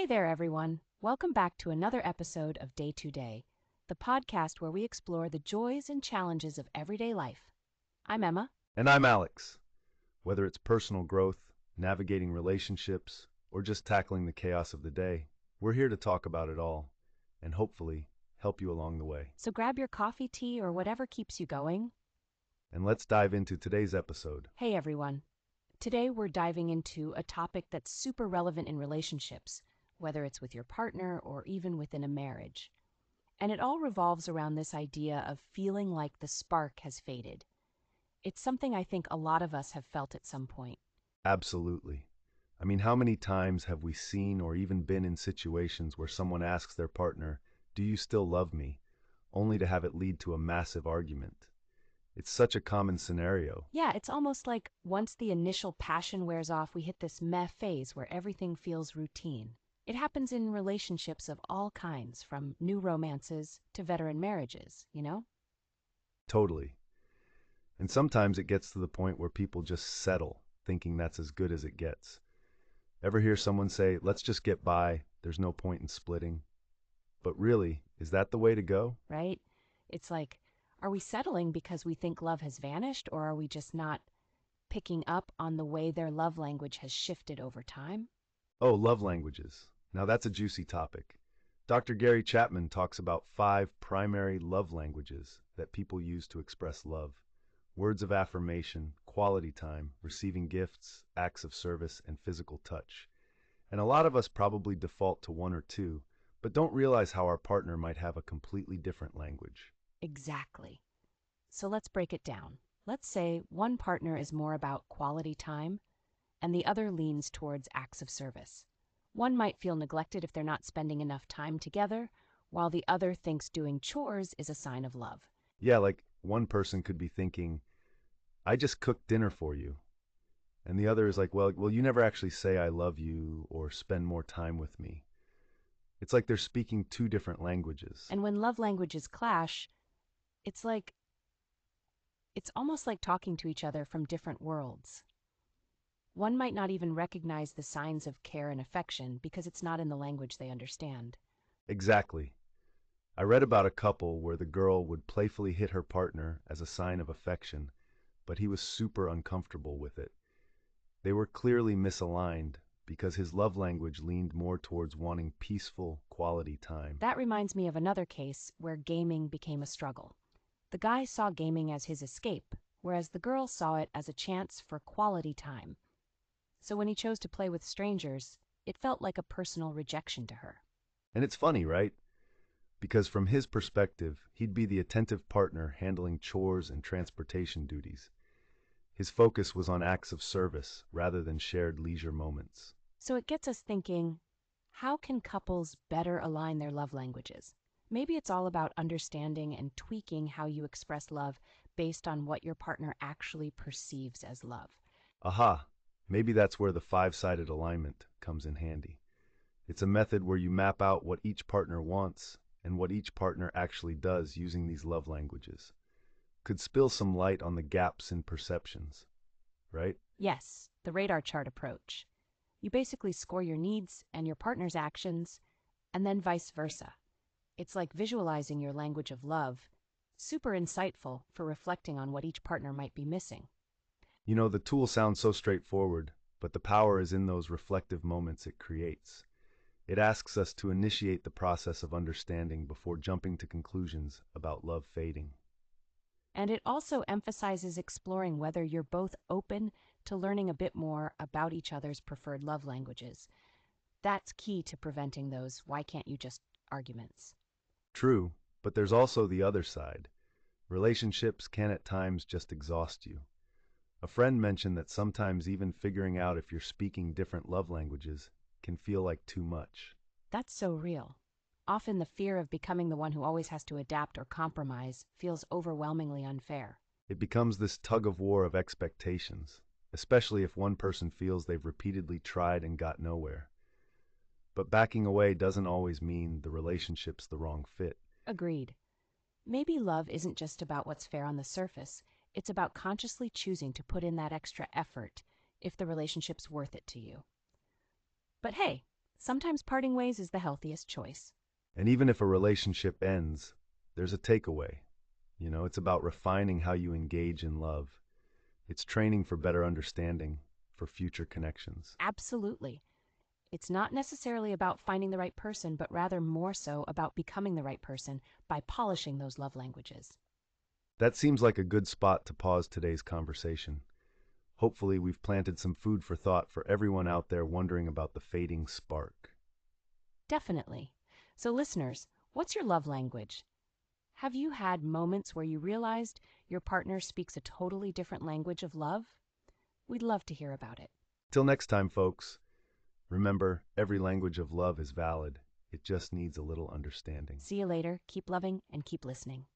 Hey there, everyone. Welcome back to another episode of Day to Day, the podcast where we explore the joys and challenges of everyday life. I'm Emma. And I'm Alex. Whether it's personal growth, navigating relationships, or just tackling the chaos of the day, we're here to talk about it all and hopefully help you along the way. So grab your coffee, tea, or whatever keeps you going. And let's dive into today's episode. Hey, everyone. Today we're diving into a topic that's super relevant in relationships, whether it's with your partner or even within a marriage. And it all revolves around this idea of feeling like the spark has faded. It's something I think a lot of us have felt at some point. Absolutely. I mean, how many times have we seen or even been in situations where someone asks their partner, "Do you still love me?" only to have it lead to a massive argument? It's such a common scenario. Yeah, it's almost like once the initial passion wears off, we hit this meh phase where everything feels routine. It happens in relationships of all kinds, from new romances to veteran marriages, you know? Totally. And sometimes it gets to the point where people just settle, thinking that's as good as it gets. Ever hear someone say, "Let's just get by, there's no point in splitting"? But really, is that the way to go? Right? It's like, are we settling because we think love has vanished, or are we just not picking up on the way their love language has shifted over time? Oh, love languages. Now that's a juicy topic. Dr. Gary Chapman talks about 5 primary love languages that people use to express love. Words of affirmation, quality time, receiving gifts, acts of service, and physical touch. And a lot of us probably default to one or two, but don't realize how our partner might have a completely different language. Exactly. So let's break it down. Let's say one partner is more about quality time and the other leans towards acts of service. One might feel neglected if they're not spending enough time together, while the other thinks doing chores is a sign of love. Yeah, like one person could be thinking, "I just cooked dinner for you." And the other is like, well, you never actually say "I love you" or "spend more time with me." It's like they're speaking 2 different languages. And when love languages clash, it's like it's almost like talking to each other from different worlds. One might not even recognize the signs of care and affection because it's not in the language they understand. Exactly. I read about a couple where the girl would playfully hit her partner as a sign of affection, but he was super uncomfortable with it. They were clearly misaligned because his love language leaned more towards wanting peaceful, quality time. That reminds me of another case where gaming became a struggle. The guy saw gaming as his escape, whereas the girl saw it as a chance for quality time. So when he chose to play with strangers, it felt like a personal rejection to her. And it's funny, right? Because from his perspective, he'd be the attentive partner handling chores and transportation duties. His focus was on acts of service rather than shared leisure moments. So it gets us thinking, how can couples better align their love languages? Maybe it's all about understanding and tweaking how you express love based on what your partner actually perceives as love. Aha, maybe that's where the 5-sided alignment comes in handy. It's a method where you map out what each partner wants and what each partner actually does using these love languages. Could spill some light on the gaps in perceptions, right? Yes, the radar chart approach. You basically score your needs and your partner's actions, and then vice versa. It's like visualizing your language of love, super insightful for reflecting on what each partner might be missing. You know, the tool sounds so straightforward, but the power is in those reflective moments it creates. It asks us to initiate the process of understanding before jumping to conclusions about love fading. And it also emphasizes exploring whether you're both open to learning a bit more about each other's preferred love languages. That's key to preventing those "why can't you just" arguments. True, but there's also the other side. Relationships can at times just exhaust you. A friend mentioned that sometimes even figuring out if you're speaking different love languages can feel like too much. That's so real. Often the fear of becoming the one who always has to adapt or compromise feels overwhelmingly unfair. It becomes this tug of war of expectations, especially if one person feels they've repeatedly tried and got nowhere. But backing away doesn't always mean the relationship's the wrong fit. Agreed. Maybe love isn't just about what's fair on the surface, it's about consciously choosing to put in that extra effort if the relationship's worth it to you. But hey, Sometimes parting ways is the healthiest choice. And even if a relationship ends, there's a takeaway. It's about refining how you engage in love. It's training for better understanding, for future connections. Absolutely. It's not necessarily about finding the right person, but rather more so about becoming the right person by polishing those love languages. That seems like a good spot to pause today's conversation. Hopefully, we've planted some food for thought for everyone out there wondering about the fading spark. Definitely. So, listeners, what's your love language? Have you had moments where you realized your partner speaks a totally different language of love? We'd love to hear about it. Till next time, folks, remember, every language of love is valid. It just needs a little understanding. See you later. Keep loving and keep listening.